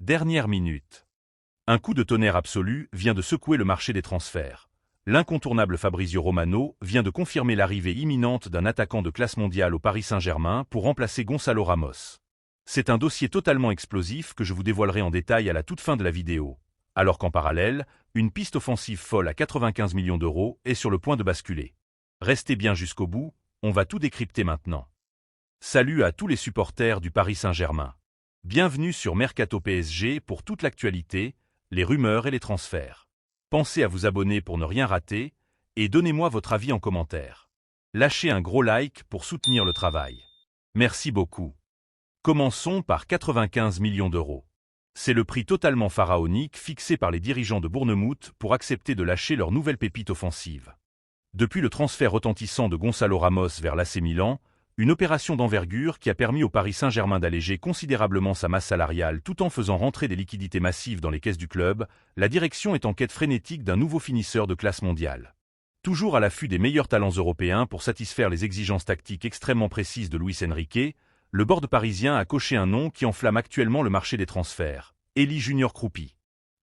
Dernière minute. Un coup de tonnerre absolu vient de secouer le marché des transferts. L'incontournable Fabrizio Romano vient de confirmer l'arrivée imminente d'un attaquant de classe mondiale au Paris Saint-Germain pour remplacer Gonçalo Ramos. C'est un dossier totalement explosif que je vous dévoilerai en détail à la toute fin de la vidéo. Alors qu'en parallèle, une piste offensive folle à 95 millions d'euros est sur le point de basculer. Restez bien jusqu'au bout, on va tout décrypter maintenant. Salut à tous les supporters du Paris Saint-Germain. Bienvenue sur Mercato PSG pour toute l'actualité, les rumeurs et les transferts. Pensez à vous abonner pour ne rien rater, et donnez-moi votre avis en commentaire. Lâchez un gros like pour soutenir le travail. Merci beaucoup. Commençons par 95 millions d'euros. C'est le prix totalement pharaonique fixé par les dirigeants de Bournemouth pour accepter de lâcher leur nouvelle pépite offensive. Depuis le transfert retentissant de Gonçalo Ramos vers l'AC Milan, une opération d'envergure qui a permis au Paris Saint-Germain d'alléger considérablement sa masse salariale tout en faisant rentrer des liquidités massives dans les caisses du club, la direction est en quête frénétique d'un nouveau finisseur de classe mondiale. Toujours à l'affût des meilleurs talents européens pour satisfaire les exigences tactiques extrêmement précises de Luis Enrique, le board parisien a coché un nom qui enflamme actuellement le marché des transferts, Elie Junior Kroupi.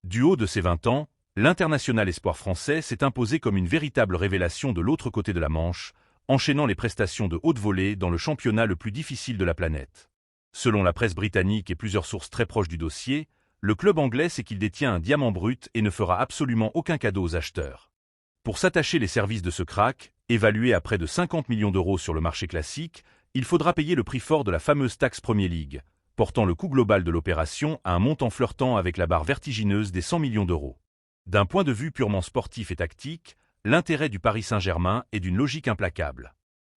Du haut de ses 20 ans, l'international espoir français s'est imposé comme une véritable révélation de l'autre côté de la Manche, enchaînant les prestations de haute volée dans le championnat le plus difficile de la planète. Selon la presse britannique et plusieurs sources très proches du dossier, le club anglais sait qu'il détient un diamant brut et ne fera absolument aucun cadeau aux acheteurs. Pour s'attacher les services de ce crack, évalué à près de 50 millions d'euros sur le marché classique, il faudra payer le prix fort de la fameuse taxe Premier League, portant le coût global de l'opération à un montant flirtant avec la barre vertigineuse des 100 millions d'euros. D'un point de vue purement sportif et tactique, l'intérêt du Paris Saint-Germain est d'une logique implacable.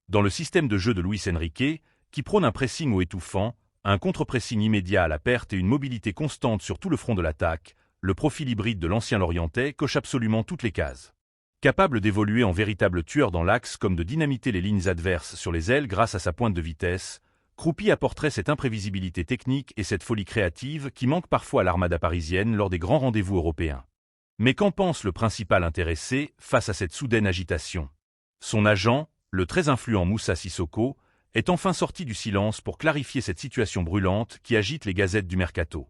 Dans le système de jeu de Luis Enrique, qui prône un pressing au étouffant, un contre-pressing immédiat à la perte et une mobilité constante sur tout le front de l'attaque, le profil hybride de l'ancien Lorientais coche absolument toutes les cases. Capable d'évoluer en véritable tueur dans l'axe comme de dynamiter les lignes adverses sur les ailes grâce à sa pointe de vitesse, Kroupi apporterait cette imprévisibilité technique et cette folie créative qui manquent parfois à l'armada parisienne lors des grands rendez-vous européens. Mais qu'en pense le principal intéressé face à cette soudaine agitation? Son agent, le très influent Moussa Sissoko, est enfin sorti du silence pour clarifier cette situation brûlante qui agite les gazettes du mercato.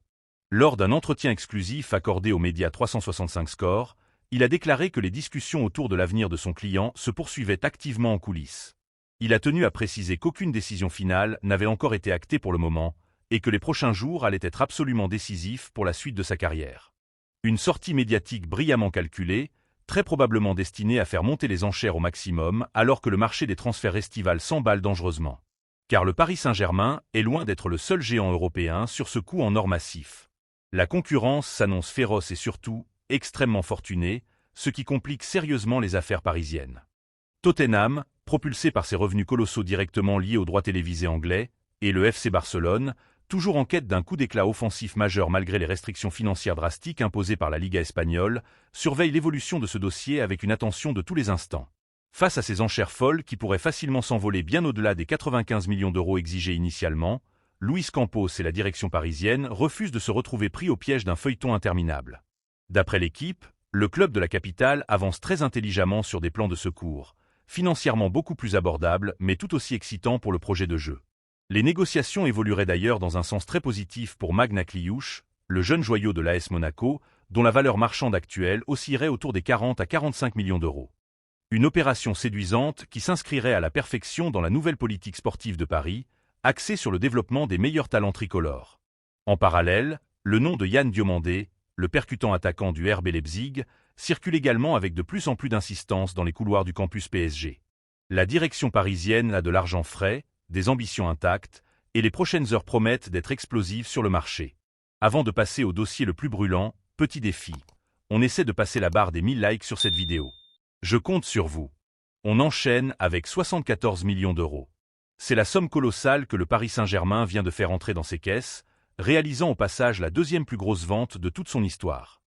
Lors d'un entretien exclusif accordé aux médias 365 Scores, il a déclaré que les discussions autour de l'avenir de son client se poursuivaient activement en coulisses. Il a tenu à préciser qu'aucune décision finale n'avait encore été actée pour le moment et que les prochains jours allaient être absolument décisifs pour la suite de sa carrière. Une sortie médiatique brillamment calculée, très probablement destinée à faire monter les enchères au maximum alors que le marché des transferts estivales s'emballe dangereusement. Car le Paris Saint-Germain est loin d'être le seul géant européen sur ce coup en or massif. La concurrence s'annonce féroce et surtout extrêmement fortunée, ce qui complique sérieusement les affaires parisiennes. Tottenham, propulsé par ses revenus colossaux directement liés aux droits télévisés anglais, et le FC Barcelone, toujours en quête d'un coup d'éclat offensif majeur malgré les restrictions financières drastiques imposées par la Liga espagnole, surveille l'évolution de ce dossier avec une attention de tous les instants. Face à ces enchères folles qui pourraient facilement s'envoler bien au-delà des 95 millions d'euros exigés initialement, Luis Campos et la direction parisienne refusent de se retrouver pris au piège d'un feuilleton interminable. D'après l'équipe, le club de la capitale avance très intelligemment sur des plans de secours, financièrement beaucoup plus abordables mais tout aussi excitants pour le projet de jeu. Les négociations évolueraient d'ailleurs dans un sens très positif pour Magna Kliouch, le jeune joyau de l'AS Monaco, dont la valeur marchande actuelle oscillerait autour des 40 à 45 millions d'euros. Une opération séduisante qui s'inscrirait à la perfection dans la nouvelle politique sportive de Paris, axée sur le développement des meilleurs talents tricolores. En parallèle, le nom de Yann Diomandé, le percutant attaquant du RB Leipzig, circule également avec de plus en plus d'insistance dans les couloirs du campus PSG. La direction parisienne a de l'argent frais, des ambitions intactes, et les prochaines heures promettent d'être explosives sur le marché. Avant de passer au dossier le plus brûlant, petit défi. On essaie de passer la barre des 1000 likes sur cette vidéo. Je compte sur vous. On enchaîne avec 74 millions d'euros. C'est la somme colossale que le Paris Saint-Germain vient de faire entrer dans ses caisses, réalisant au passage la deuxième plus grosse vente de toute son histoire.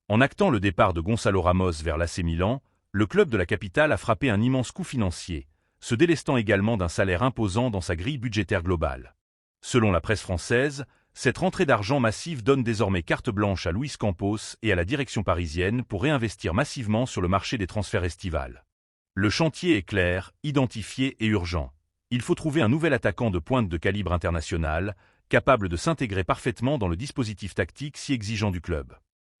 En actant le départ de Gonçalo Ramos vers l'AC Milan, le club de la capitale a frappé un immense coup financier, se délestant également d'un salaire imposant dans sa grille budgétaire globale. Selon la presse française, cette rentrée d'argent massive donne désormais carte blanche à Luis Campos et à la direction parisienne pour réinvestir massivement sur le marché des transferts estivales. Le chantier est clair, identifié et urgent. Il faut trouver un nouvel attaquant de pointe de calibre international, capable de s'intégrer parfaitement dans le dispositif tactique si exigeant du club.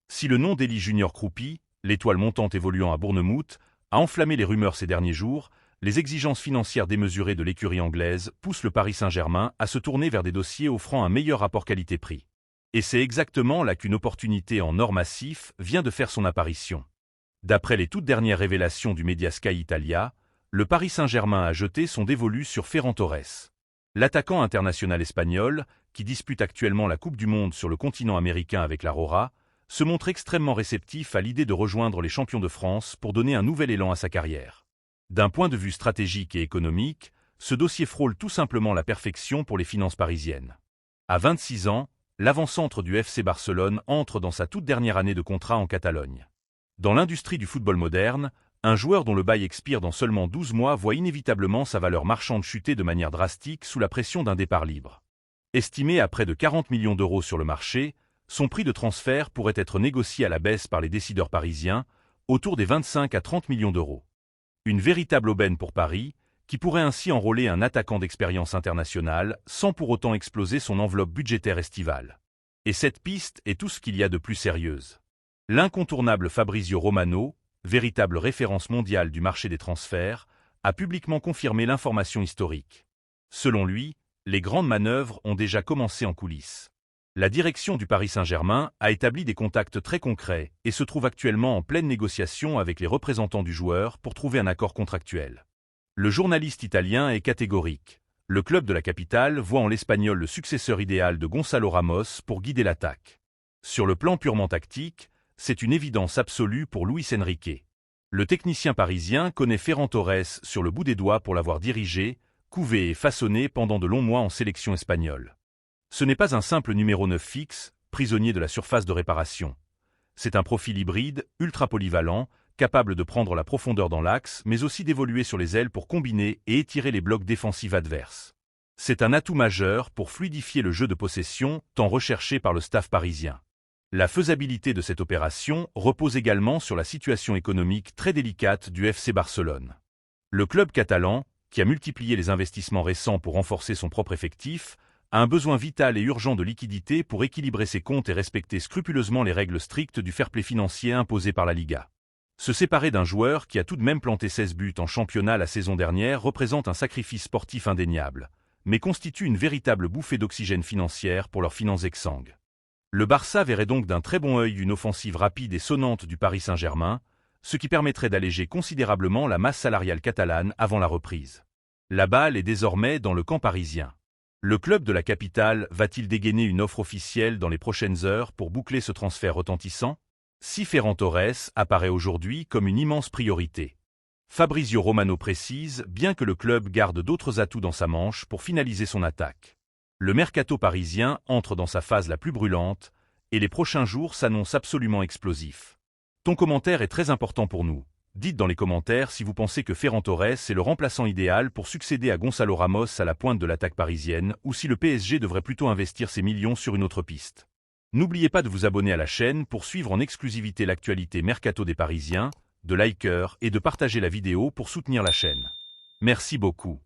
Si le nom d'Eli Junior Kroupi, l'étoile montante évoluant à Bournemouth, a enflammé les rumeurs ces derniers jours, les exigences financières démesurées de l'écurie anglaise poussent le Paris Saint-Germain à se tourner vers des dossiers offrant un meilleur rapport qualité-prix. Et c'est exactement là qu'une opportunité en or massif vient de faire son apparition. D'après les toutes dernières révélations du média Sky Italia, le Paris Saint-Germain a jeté son dévolu sur Ferran Torres. L'attaquant international espagnol, qui dispute actuellement la Coupe du Monde sur le continent américain avec la Rora, se montre extrêmement réceptif à l'idée de rejoindre les champions de France pour donner un nouvel élan à sa carrière. D'un point de vue stratégique et économique, ce dossier frôle tout simplement la perfection pour les finances parisiennes. À 26 ans, l'avant-centre du FC Barcelone entre dans sa toute dernière année de contrat en Catalogne. Dans l'industrie du football moderne, un joueur dont le bail expire dans seulement 12 mois voit inévitablement sa valeur marchande chuter de manière drastique sous la pression d'un départ libre. Estimé à près de 40 millions d'euros sur le marché, son prix de transfert pourrait être négocié à la baisse par les décideurs parisiens, autour des 25 à 30 millions d'euros. Une véritable aubaine pour Paris, qui pourrait ainsi enrôler un attaquant d'expérience internationale sans pour autant exploser son enveloppe budgétaire estivale. Et cette piste est tout ce qu'il y a de plus sérieuse. L'incontournable Fabrizio Romano, véritable référence mondiale du marché des transferts, a publiquement confirmé l'information historique. Selon lui, les grandes manœuvres ont déjà commencé en coulisses. La direction du Paris Saint-Germain a établi des contacts très concrets et se trouve actuellement en pleine négociation avec les représentants du joueur pour trouver un accord contractuel. Le journaliste italien est catégorique. Le club de la capitale voit en l'Espagnol le successeur idéal de Gonzalo Ramos pour guider l'attaque. Sur le plan purement tactique, c'est une évidence absolue pour Luis Enrique. Le technicien parisien connaît Ferran Torres sur le bout des doigts pour l'avoir dirigé, couvé et façonné pendant de longs mois en sélection espagnole. Ce n'est pas un simple numéro 9 fixe, prisonnier de la surface de réparation. C'est un profil hybride, ultra polyvalent, capable de prendre la profondeur dans l'axe, mais aussi d'évoluer sur les ailes pour combiner et étirer les blocs défensifs adverses. C'est un atout majeur pour fluidifier le jeu de possession, tant recherché par le staff parisien. La faisabilité de cette opération repose également sur la situation économique très délicate du FC Barcelone. Le club catalan, qui a multiplié les investissements récents pour renforcer son propre effectif, a un besoin vital et urgent de liquidité pour équilibrer ses comptes et respecter scrupuleusement les règles strictes du fair-play financier imposées par la Liga. Se séparer d'un joueur qui a tout de même planté 16 buts en championnat la saison dernière représente un sacrifice sportif indéniable, mais constitue une véritable bouffée d'oxygène financière pour leurs finances exsangues. Le Barça verrait donc d'un très bon œil une offensive rapide et sonnante du Paris Saint-Germain, ce qui permettrait d'alléger considérablement la masse salariale catalane avant la reprise. La balle est désormais dans le camp parisien. Le club de la capitale va-t-il dégainer une offre officielle dans les prochaines heures pour boucler ce transfert retentissant? Si Ferran Torres apparaît aujourd'hui comme une immense priorité. Fabrizio Romano précise, bien que le club garde d'autres atouts dans sa manche pour finaliser son attaque. Le mercato parisien entre dans sa phase la plus brûlante, et les prochains jours s'annoncent absolument explosifs. Ton commentaire est très important pour nous. Dites dans les commentaires si vous pensez que Ferran Torres est le remplaçant idéal pour succéder à Gonzalo Ramos à la pointe de l'attaque parisienne ou si le PSG devrait plutôt investir ses millions sur une autre piste. N'oubliez pas de vous abonner à la chaîne pour suivre en exclusivité l'actualité mercato des Parisiens, de liker et de partager la vidéo pour soutenir la chaîne. Merci beaucoup.